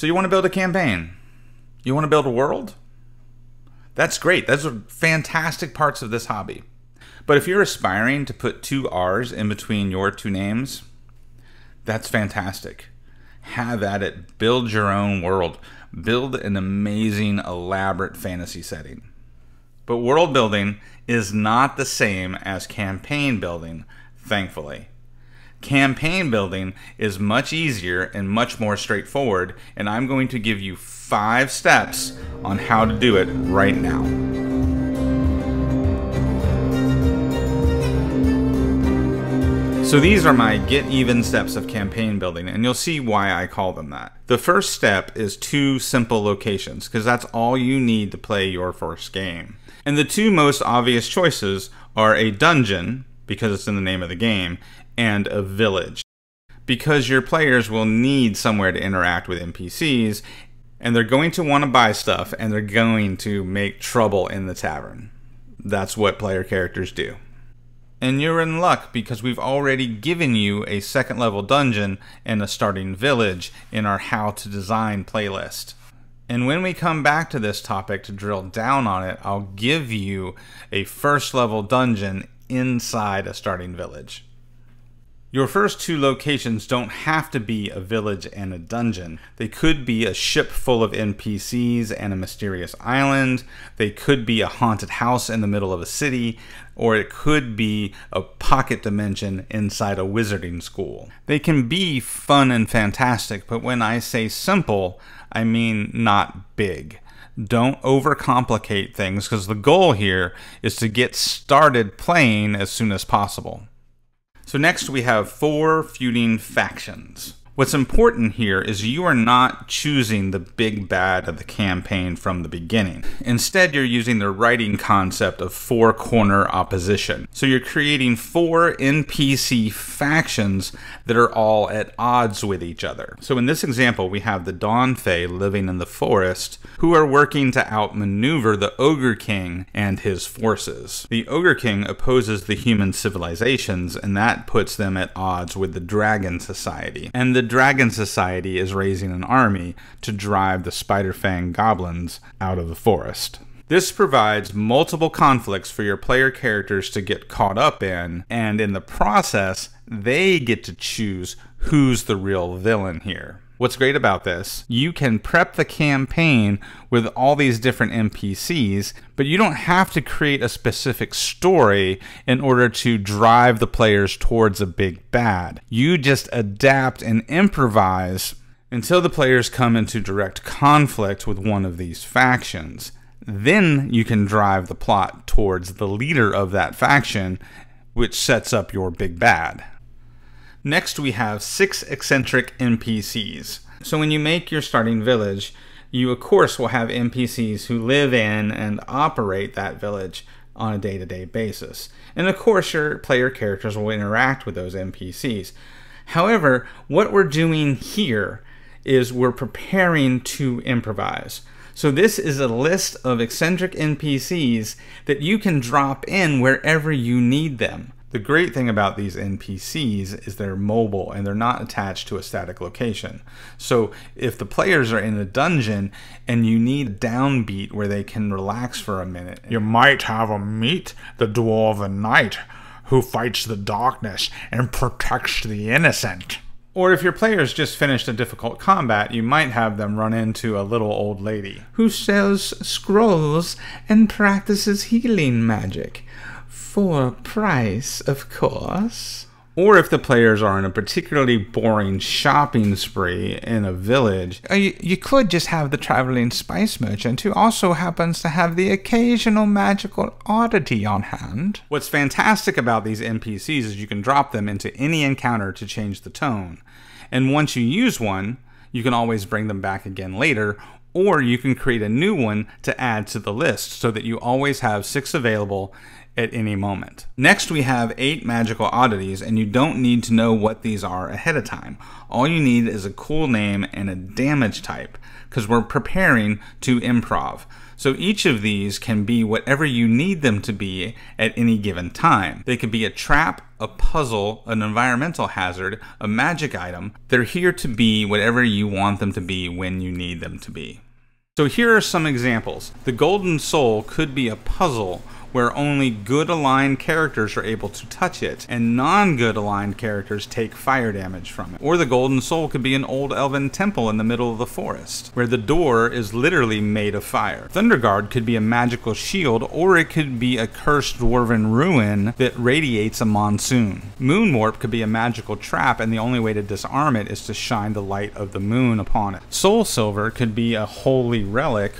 So you want to build a campaign? You want to build a world? That's great. Those are fantastic parts of this hobby. But if you're aspiring to put 2 R's in between your 2 names, that's fantastic. Have at it. Build your own world. Build an amazing, elaborate fantasy setting. But world building is not the same as campaign building, thankfully. Campaign building is much easier and much more straightforward, and I'm going to give you 5 steps on how to do it right now. So these are my get even steps of campaign building, and you'll see why I call them that. The first step is 2 simple locations, because that's all you need to play your first game. And the 2 most obvious choices are a dungeon, because it's in the name of the game, and a village, because your players will need somewhere to interact with NPCs, and they're going to want to buy stuff, and they're going to make trouble in the tavern. That's what player characters do. And you're in luck, because we've already given you a 2nd level dungeon and a starting village in our How to Design playlist. And when we come back to this topic to drill down on it, I'll give you a 1st level dungeon inside a starting village. Your first 2 locations don't have to be a village and a dungeon. They could be a ship full of NPCs and a mysterious island. They could be a haunted house in the middle of a city, or it could be a pocket dimension inside a wizarding school. They can be fun and fantastic, but when I say simple, I mean not big. Don't overcomplicate things, because the goal here is to get started playing as soon as possible. So next we have 4 feuding factions. What's important here is you are not choosing the big bad of the campaign from the beginning. Instead, you're using the writing concept of 4-corner opposition. So you're creating 4 NPC factions that are all at odds with each other. So in this example, we have the Dawn Fae living in the forest, who are working to outmaneuver the Ogre King and his forces. The Ogre King opposes the human civilizations, and that puts them at odds with the Dragon Society. And the Dragon Society is raising an army to drive the Spider-Fang goblins out of the forest. This provides multiple conflicts for your player characters to get caught up in, and in the process, they get to choose who's the real villain here. What's great about this, you can prep the campaign with all these different NPCs, but you don't have to create a specific story in order to drive the players towards a big bad. You just adapt and improvise until the players come into direct conflict with one of these factions. Then you can drive the plot towards the leader of that faction, which sets up your big bad. Next, we have 6 eccentric NPCs. So when you make your starting village, you of course will have NPCs who live in and operate that village on a day-to-day basis. And of course, your player characters will interact with those NPCs. However, what we're doing here is we're preparing to improvise. So this is a list of eccentric NPCs that you can drop in wherever you need them. The great thing about these NPCs is they're mobile and they're not attached to a static location. So if the players are in a dungeon and you need a downbeat where they can relax for a minute, you might have them meet the Dwarven Knight who fights the darkness and protects the innocent. Or if your players just finished a difficult combat, you might have them run into a little old lady who sells scrolls and practices healing magic. For a price, of course. Or if the players are on a particularly boring shopping spree in a village, you could just have the traveling spice merchant who also happens to have the occasional magical oddity on hand. What's fantastic about these NPCs is you can drop them into any encounter to change the tone. And once you use one, you can always bring them back again later, or you can create a new one to add to the list so that you always have 6 available at any moment. Next, we have 8 magical oddities, and you don't need to know what these are ahead of time. All you need is a cool name and a damage type, because we're preparing to improv. So each of these can be whatever you need them to be at any given time. They could be a trap, a puzzle, an environmental hazard, a magic item. They're here to be whatever you want them to be when you need them to be. So here are some examples. The Golden Soul could be a puzzle where only good aligned characters are able to touch it, and non-good aligned characters take fire damage from it. Or the Golden Soul could be an old elven temple in the middle of the forest, where the door is literally made of fire. Thunderguard could be a magical shield, or it could be a cursed dwarven ruin that radiates a monsoon. Moonwarp could be a magical trap, and the only way to disarm it is to shine the light of the moon upon it. Soul Silver could be a holy relic,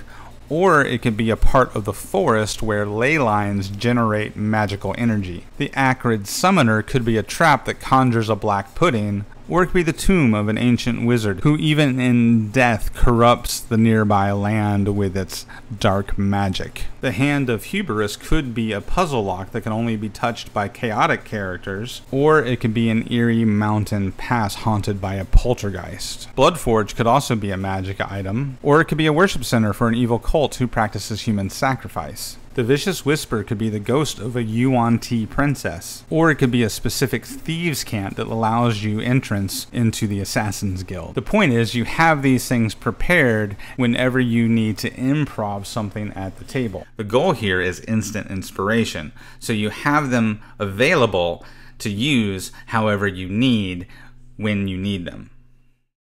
or it could be a part of the forest where ley lines generate magical energy. The Acrid Summoner could be a trap that conjures a black pudding, or it could be the tomb of an ancient wizard who even in death corrupts the nearby land with its dark magic. The Hand of Hubris could be a puzzle lock that can only be touched by chaotic characters, or it could be an eerie mountain pass haunted by a poltergeist. Bloodforge could also be a magic item, or it could be a worship center for an evil cult who practices human sacrifice. The Vicious Whisper could be the ghost of a Yuan-Ti princess, or it could be a specific thieves' cant that allows you entrance into the Assassin's Guild. The point is, you have these things prepared whenever you need to improv something at the table. The goal here is instant inspiration, so you have them available to use however you need when you need them.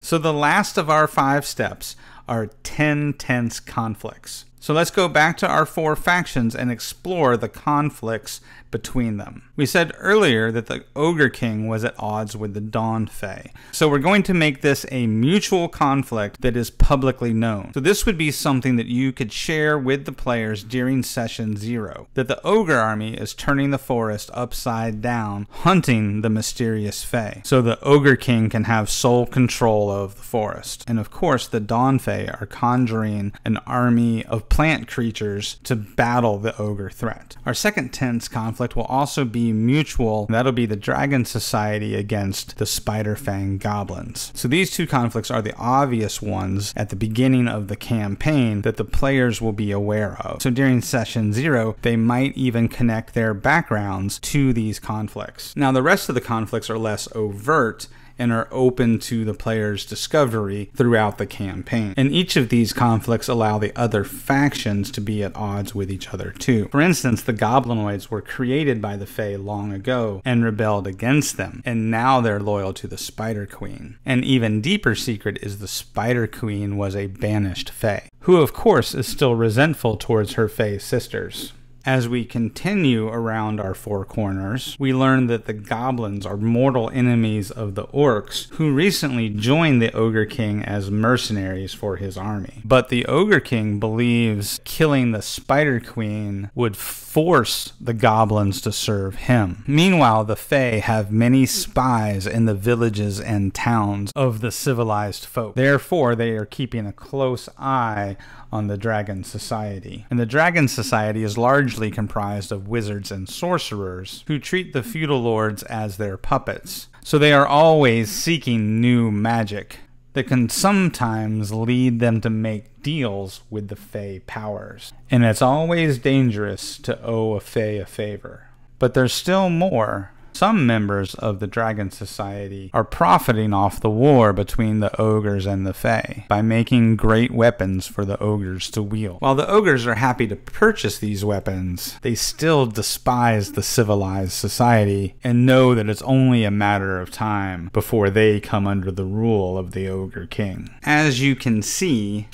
So the last of our 5 steps are 10 tense conflicts. So let's go back to our 4 factions and explore the conflicts between them. We said earlier that the Ogre King was at odds with the Dawn Fae. So we're going to make this a mutual conflict that is publicly known. So this would be something that you could share with the players during session 0. That the Ogre army is turning the forest upside down, hunting the mysterious Fae. So the Ogre King can have sole control of the forest. And of course the Dawn Fae are conjuring an army of plant creatures to battle the ogre threat. Our second tense conflict will also be mutual. That'll be the Dragon Society against the Spider Fang Goblins. So these 2 conflicts are the obvious ones at the beginning of the campaign that the players will be aware of. So during session 0, they might even connect their backgrounds to these conflicts. Now the rest of the conflicts are less overt and are open to the player's discovery throughout the campaign. And each of these conflicts allow the other factions to be at odds with each other too. For instance, the Goblinoids were created by the Fae long ago and rebelled against them, and now they're loyal to the Spider Queen. An even deeper secret is the Spider Queen was a banished Fae, who of course is still resentful towards her Fae sisters. As we continue around our 4 corners, we learn that the goblins are mortal enemies of the orcs, who recently joined the Ogre King as mercenaries for his army. But the Ogre King believes killing the Spider Queen would force the goblins to serve him. Meanwhile, the Fae have many spies in the villages and towns of the civilized folk. Therefore, they are keeping a close eye on the Dragon Society. And the Dragon Society is largely comprised of wizards and sorcerers who treat the feudal lords as their puppets. So they are always seeking new magic that can sometimes lead them to make deals with the Fae powers. And it's always dangerous to owe a Fae a favor. But there's still more. Some members of the Dragon Society are profiting off the war between the ogres and the Fae by making great weapons for the ogres to wield. While the ogres are happy to purchase these weapons, they still despise the civilized society and know that it's only a matter of time before they come under the rule of the Ogre King. As you can see,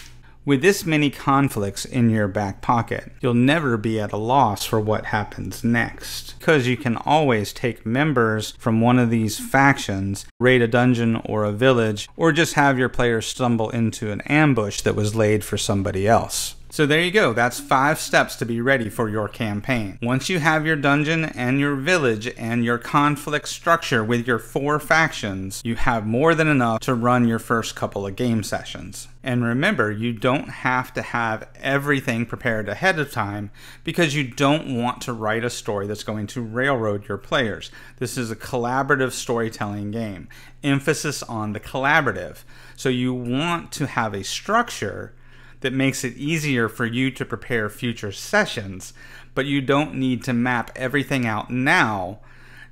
with this many conflicts in your back pocket, you'll never be at a loss for what happens next, because you can always take members from one of these factions, raid a dungeon or a village, or just have your players stumble into an ambush that was laid for somebody else. So there you go, that's 5 steps to be ready for your campaign. Once you have your dungeon and your village and your conflict structure with your 4 factions, you have more than enough to run your first couple of game sessions. And remember, you don't have to have everything prepared ahead of time because you don't want to write a story that's going to railroad your players. This is a collaborative storytelling game. Emphasis on the collaborative. So you want to have a structure that makes it easier for you to prepare future sessions, but you don't need to map everything out now.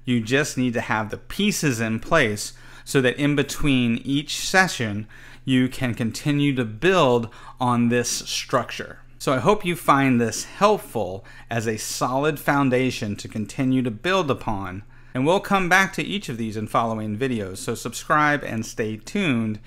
You just need to have the pieces in place so that in between each session, you can continue to build on this structure. So I hope you find this helpful as a solid foundation to continue to build upon. And we'll come back to each of these in following videos, so subscribe and stay tuned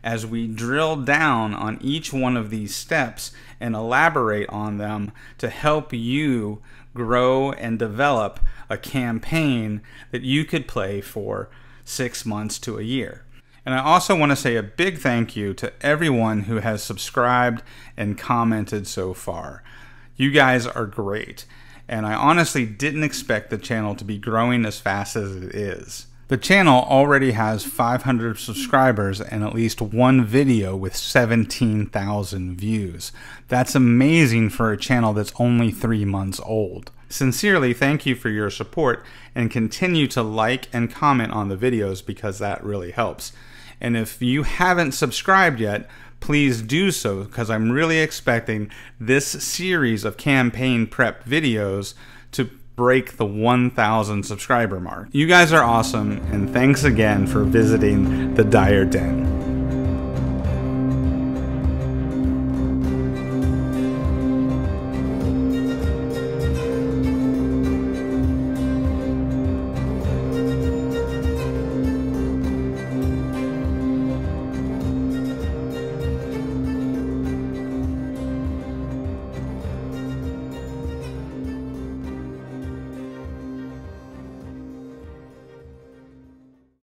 as we drill down on each one of these steps and elaborate on them to help you grow and develop a campaign that you could play for 6 months to a year. And I also want to say a big thank you to everyone who has subscribed and commented so far. You guys are great, and I honestly didn't expect the channel to be growing as fast as it is. The channel already has 500 subscribers and at least 1 video with 17,000 views. That's amazing for a channel that's only 3 months old. Sincerely, thank you for your support, and continue to like and comment on the videos because that really helps. And if you haven't subscribed yet, please do so because I'm really expecting this series of campaign prep videos to break the 1,000 subscriber mark. You guys are awesome, and thanks again for visiting the Dire Den.